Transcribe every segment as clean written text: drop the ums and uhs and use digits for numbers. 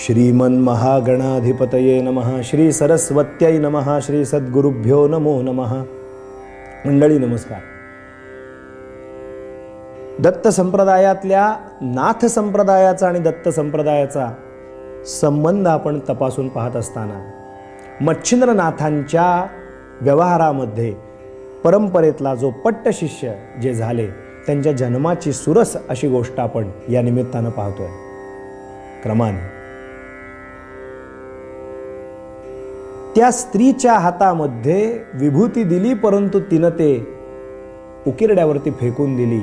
श्रीमन्महागणाधिपतये नमः. श्री सरस्वत्यै नमः. श्री सद्गुरुभ्यो नमो नमः. मंडळी नमस्कार. दत्त संप्रदायातल्या नाथ संप्रदायाचा आणि दत्त संप्रदायाचा संबंध आपण तपासून पाहत असताना मच्छिंद्रनाथांच्या व्यवहारामध्ये परंपरेतला जो पट्ट शिष्य जे झाले त्यांच्या जन्माची सुरस अशी गोष्ट आपण या निमित्तानं पाहतोय. क्रमाने त्या स्त्रीच्या हातामध्ये विभूती दिली, परंतु तिनं ते उकिरड्यावरती फेकून दिली.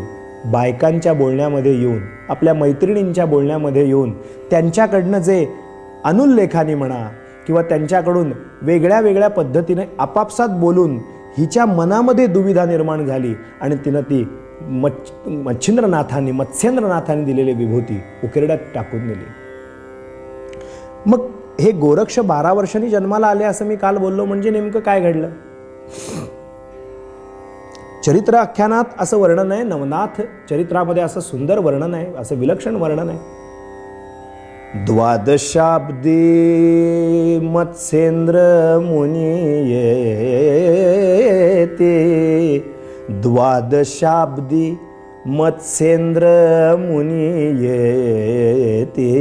बायकांच्या बोलण्यामध्ये येऊन, आपल्या मैत्रिणींच्या बोलण्यामध्ये येऊन, त्यांच्याकडनं जे अनुल्लेखाने म्हणा किंवा त्यांच्याकडून वेगळ्या वेगळ्या पद्धतीने आपापसात बोलून हिच्या मनामध्ये दुविधा निर्माण झाली आणि तिनं ती मत्स्येंद्रनाथांनी दिलेली विभूती उकिरड्यात टाकून दिली. मग हे गोरक्ष 12 वर्षांनी जन्माला आले असं मी काल बोललो, म्हणजे नेमकं काय घडलं? चरित्र आख्यानात असं वर्णन आहे, नवनाथ चरित्रामध्ये असं सुंदर वर्णन आहे, असं विलक्षण वर्णन आहे. द्वादशाब्दी मत्स्येंद्र मुनी येते, द्वादशाब्दी मत्स्येंद्र मुनी येते,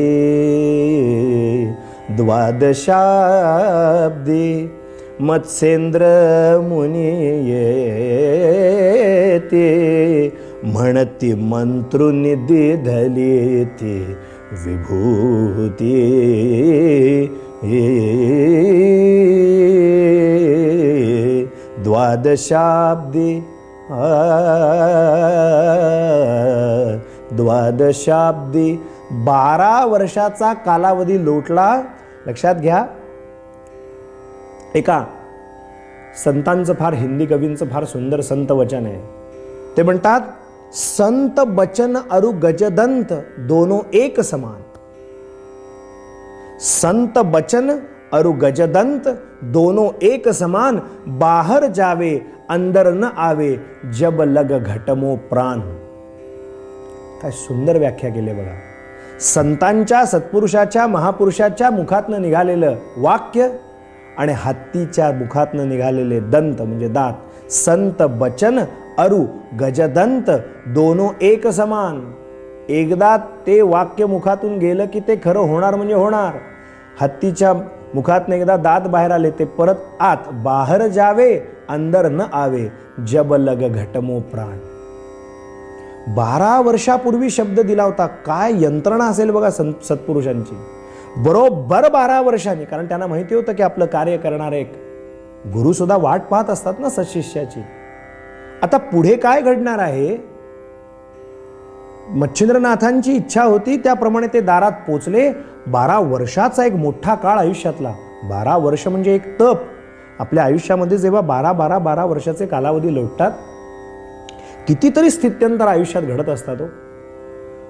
द्वादशाब्दी मत्स्येंद्र मुनी येते, म्हणती मंत्रुनिधी धली ती विभूती, द्वादशाब्दी द्वादशाब्दी 12 वर्षाचा कालावधी लोटला. लक्षात घ्या, एका संतांचं फार, हिंदी कवींचं फार सुंदर संत वचन आहे. ते म्हणतात, संत बचन अरु गजदंत दोनों एक समान, संत बचन अरु गजदंत दोनों एक समान, बाहर जावे अंदर न आवे जब लग घटमो प्राण. काय सुंदर व्याख्या केली बघा. संतांच्या, सत्पुरुषाच्या, महापुरुषाच्या मुखातनं निघालेलं वाक्य आणि हत्तीच्या मुखातनं निघालेले दंत म्हणजे दात. संत बचन अरु गजदंत दोनों एक समान. एकदा ते वाक्य मुखातून गेलं की ते खरं होणार म्हणजे होणार. हत्तीच्या मुखातनं एकदा दात बाहेर आले ते परत आत, बाहेर जावे अंदर न आवे जब लग घटमो प्राण. 12 वर्षापूर्वी शब्द दिला होता. काय यंत्रणा असेल बघा सत्पुरुषांची. बरोबर 12 वर्षांनी, कारण त्यांना माहिती होतं की आपलं कार्य करणारे एक गुरु सुद्धा वाट पाहत असतात ना सत्शिष्याची. आता पुढे काय घडणार आहे? मच्छिंद्रनाथांची इच्छा होती त्याप्रमाणे ते दारात पोचले. 12 वर्षाचा एक मोठा काळ आयुष्यातला. 12 वर्ष म्हणजे एक तप. आपल्या आयुष्यामध्ये जेव्हा 12 वर्षाचे कालावधी लोटतात, कितीतरी स्थित्यंतर आयुष्यात घडत असतात.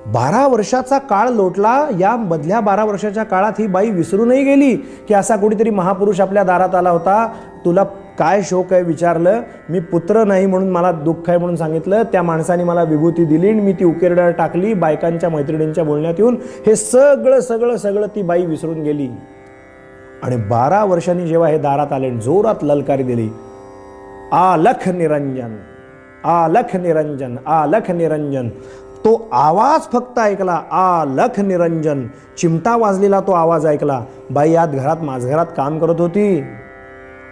12 वर्षाचा काळ लोटला. या मधल्या 12 वर्षाच्या काळात ही बाई विसरूनही गेली की असा कुठेतरी महापुरुष आपल्या दारात आला होता. तुला काय शोक आहे विचारलं, मी पुत्र नाही म्हणून मला दुःख आहे म्हणून सांगितलं, त्या माणसाने मला विभूती दिली, मी ती उकिरड्यावर टाकली, बायकांच्या मैत्रिणींच्या बोलण्यात येऊन हे सगळं ती बाई विसरून गेली. आणि 12 वर्षांनी जेव्हा हे दारात आले, जोरात ललकारी दिली, आलख निरंजन, आलख निरंजन, आलख निरंजन. तो आवाज फक्त ऐकला, आलख निरंजन, चिमटा वाजलेला तो आवाज ऐकला. बाई आत घरात, माझघरात काम करत होती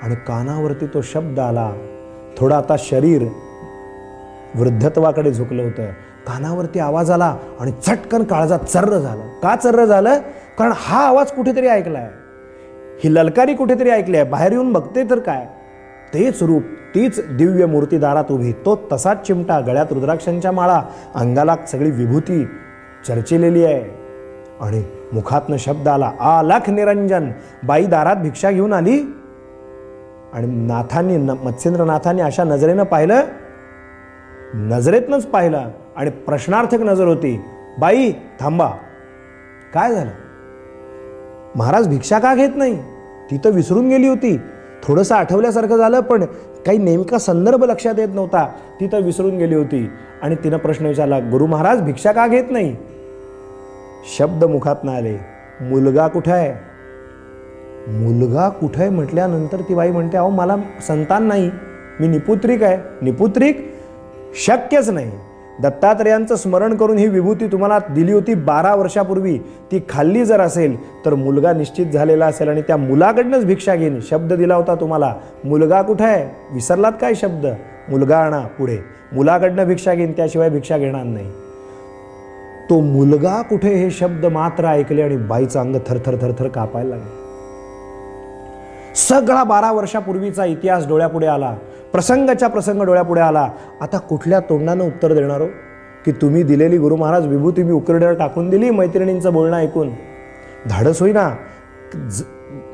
आणि कानावरती तो शब्द आला. थोडं आता शरीर वृद्धत्वाकडे झुकलं होतं. कानावरती आवाज आला आणि चटकन काळजात चर्र झालं. का चर्र झालं? कारण हा आवाज कुठेतरी ऐकलाय, ही ललकारी कुठेतरी ऐकली आहे. बाहेर येऊन बघते तर काय, तेच रूप, तीच दिव्य मूर्ती दारात उभी, तो तसाच चिमटा, गळ्यात रुद्राक्षांच्या माळा, अंगाला सगळी विभूती चर्चिलेली आहे आणि मुखातनं शब्द आला, आलख निरंजन. बाई दारात भिक्षा घेऊन आली आणि नाथांनी, मत्स्येंद्रनाथांनी अशा नजरेनं पाहिलं, नजरेतनंच पाहिलं आणि प्रश्नार्थक नजर होती. बाई थांबा, काय झालं? महाराज भिक्षा का घेत नाही? ती तर विसरून गेली होती. थोडंसं आठवल्यासारखं झालं, पण काही नेमका संदर्भ लक्षात येत नव्हता. ती तर विसरून गेली होती आणि तिनं प्रश्न विचारला, गुरु महाराज भिक्षा का घेत नाही? शब्द मुखात न आले, मुलगा कुठे आहे? मुलगा कुठे आहे म्हटल्यानंतर ती बाई म्हणते, अहो मला संतान नाही, मी निपुत्रिक आहे. निपुत्रिक शक्यच नाही. दत्तात्रेयांचं स्मरण करून ही विभूती तुम्हाला दिली होती 12 वर्षापूर्वी, ती खाल्ली जर असेल तर मुलगा निश्चित झालेला असेल आणि त्या मुलाकडनंच भिक्षा घेईन. शब्द दिला होता तुम्हाला, मुलगा कुठे आहे? विसरलात काय शब्द? मुलगा आणा पुढे, मुलाकडनं भिक्षा घेईन, त्याशिवाय भिक्षा घेणार नाही. तो मुलगा कुठे हे शब्द मात्र ऐकले आणि बाईचं अंग थरथर थरथर कापायला लागले. सगळा 12 वर्षापूर्वीचा इतिहास डोळ्यापुढे आला, प्रसंगाच्या प्रसंग डोळ्यापुढे आला. आता कुठल्या तोंडानं उत्तर देणार हो की तुम्ही दिलेली गुरु महाराज विभूती मी उकिरड्यावर टाकून दिली? मैत्रिणींचं बोलणं ऐकून धाडस होईना.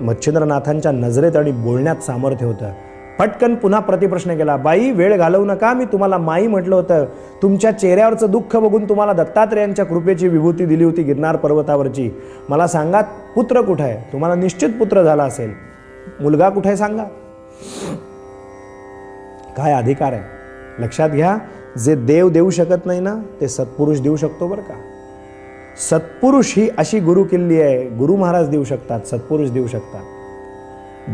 मच्छिंद्रनाथांच्या नजरेत आणि बोलण्यात सामर्थ्य होतं. पटकन पुन्हा प्रतिप्रश्न केला, बाई वेळ घालवू नका, मी तुम्हाला माई म्हटलं होतं. तुमच्या चेहऱ्यावरचं दुःख बघून तुम्हाला दत्तात्रेयांच्या कृपेची विभूती दिली होती गिरनार पर्वतावरची. मला सांगा पुत्र कुठे आहे? तुम्हाला निश्चित पुत्र झाला असेल, मुलगा कुठे आहे सांगा. काय अधिकार आहे? लक्षात घ्या, जे देव देऊ शकत नाही ना ते सत्पुरुष देऊ शकतो बरं का. सत्पुरुष ही अशी गुरु किल्ली आहे, गुरु महाराज देऊ शकतात, सत्पुरुष देऊ शकतात.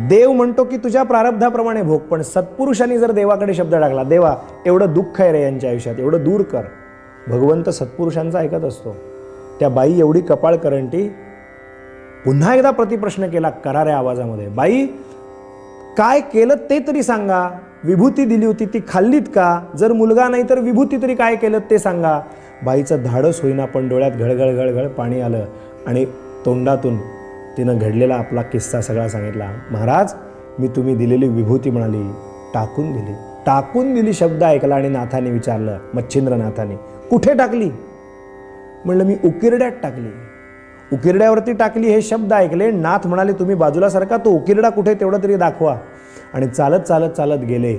देव म्हणतो की तुझ्या प्रारब्धाप्रमाणे भोग, पण सत्पुरुषांनी जर देवाकडे शब्द टाकला, देवा एवढं दुःख आहे रे यांच्या आयुष्यात, एवढं दूर कर, भगवंत सत्पुरुषांचा ऐकत असतो. त्या बाई एवढी कपाळ करंटी. पुन्हा एकदा प्रतिप्रश्न केला कराऱ्या आवाजामध्ये, बाई काय केलं ते तरी सांगा. विभूती दिली होती ती खाल्लीत का? जर मुलगा नाही तर विभूती तरी काय केलं ते सांगा. बाईचं धाडस होईना, पण डोळ्यात घळघळ घळघळ पाणी आलं आणि तोंडातून तिनं घडलेला आपला किस्सा सगळा सांगितला. महाराज मी तुम्ही दिलेली विभूती म्हणाली टाकून दिली. टाकून दिली शब्द ऐकला आणि नाथाने विचारलं, मच्छिंद्रनाथाने, कुठे टाकली? म्हणलं मी उकिरड्यात टाकली. उकिरड्यावरती टाकली हे शब्द ऐकले. नाथ म्हणाले तुम्ही बाजूला सारखा, तो उकिरडा कुठे तेवढं तरी दाखवा. आणि चालत चालत चालत गेले.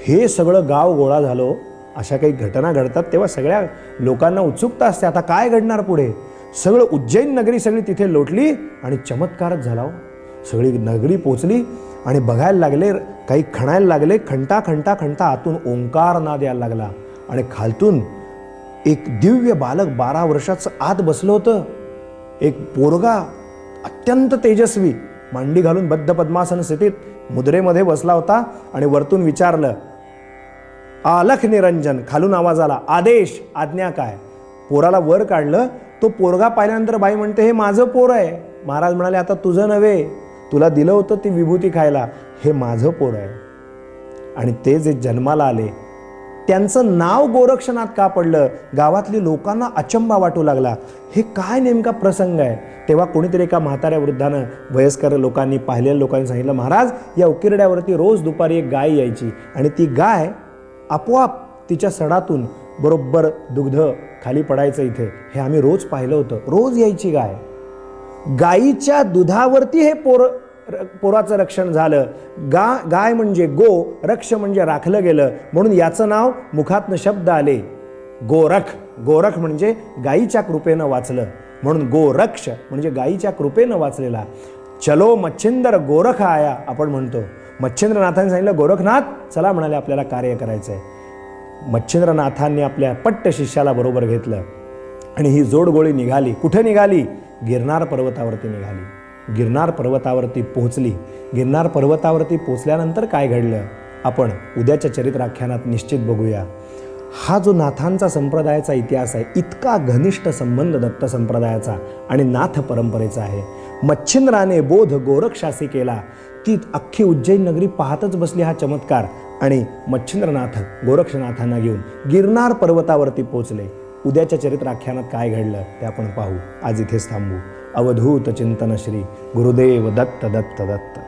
हे सगळं गाव गोळा झालो. अशा काही घटना घडतात तेव्हा सगळ्या लोकांना उत्सुकता असते, आता काय घडणार पुढे. सगळं उज्जैन नगरी सगळी तिथे लोटली आणि चमत्कारच झाला. सगळी नगरी पोचली आणि बघायला लागले, काही खणायला लागले. खंटा खंटा खंटा आतून ओंकार नाद यायला लागला आणि खालतून एक दिव्य बालक 12 वर्षाचं आत बसलं होतं. एक पोरगा अत्यंत तेजस्वी मांडी घालून बद्ध पद्मासन स्थितीत मुद्रेमध्ये बसला होता आणि वरतून विचारलं, आलख निरंजन. खालून आवाज आला, आदेश, आज्ञा काय. पोराला वर काढलं. तो पोरगा पाहिल्यानंतर बाई म्हणते हे माझं पोर आहे. महाराज म्हणाले आता तुझं नव्हे, तुला दिलं होतं ती विभूती खायला, हे माझं पोर आहे. आणि ते जे जन्माला आले त्यांचं नाव गोरक्षनाथ का पडलं? गावातली लोकांना अचंबा वाटू लागला. हे काय नेमका प्रसंग आहे? तेव्हा कोणीतरी एका म्हाताऱ्या वृद्धानं, वयस्कर लोकांनी, पाहिलेल्या लोकांनी सांगितलं, महाराज या उकिरड्यावरती रोज दुपारी एक गाय यायची आणि ती गाय आपोआप तिच्या सडातून बरोबर दुग्ध खाली पडायचं इथे. हे आम्ही रोज पाहिलं होतं. रोज यायची गाय. गायीच्या दुधावरती हे पोराचं रक्षण झालं. गाय म्हणजे गो, रक्ष म्हणजे राखलं गेलं, म्हणून याचं नाव मुखातनं शब्द आले गोरख. गोरख म्हणजे गायीच्या कृपेनं वाचलं, म्हणून गोरक्ष म्हणजे गायीच्या कृपेनं वाचलेला. चलो मच्छिंद्र गोरख आया आपण म्हणतो. मच्छिंद्रनाथांनी सांगितलं गोरखनाथ चला, म्हणाले आपल्याला कार्य करायचं आहे. मच्छिंद्रनाथांनी आपल्या पट्ट शिष्याला बरोबर घेतलं आणि ही जोडगोळी निघाली. कुठे निघाली? गिरनार पर्वतावरती निघाली. गिरनार पर्वतावरती पोहोचली. गिरनार पर्वतावरती पोहोचल्यानंतर काय घडलं आपण उद्याच्या चरित्राख्यानात निश्चित बघूया. हा जो नाथांचा संप्रदायाचा इतिहास आहे, इतका घनिष्ठ संबंध दत्त संप्रदायाचा आणि नाथ परंपरेचा आहे. मच्छिंद्राने बोध गोरक्षासी केला. ती अख्खी उज्जैन नगरी पाहतच बसली हा चमत्कार. आणि मच्छिंद्रनाथ गोरक्षनाथांना घेऊन गिरनार पर्वतावरती पोहोचले. उद्याच्या चरित्राख्यानात काय घडलं ते आपण पाहू. आज इथेच थांबू. अवधूत चिंतन श्री गुरुदेव दत्त दत्त दत्त.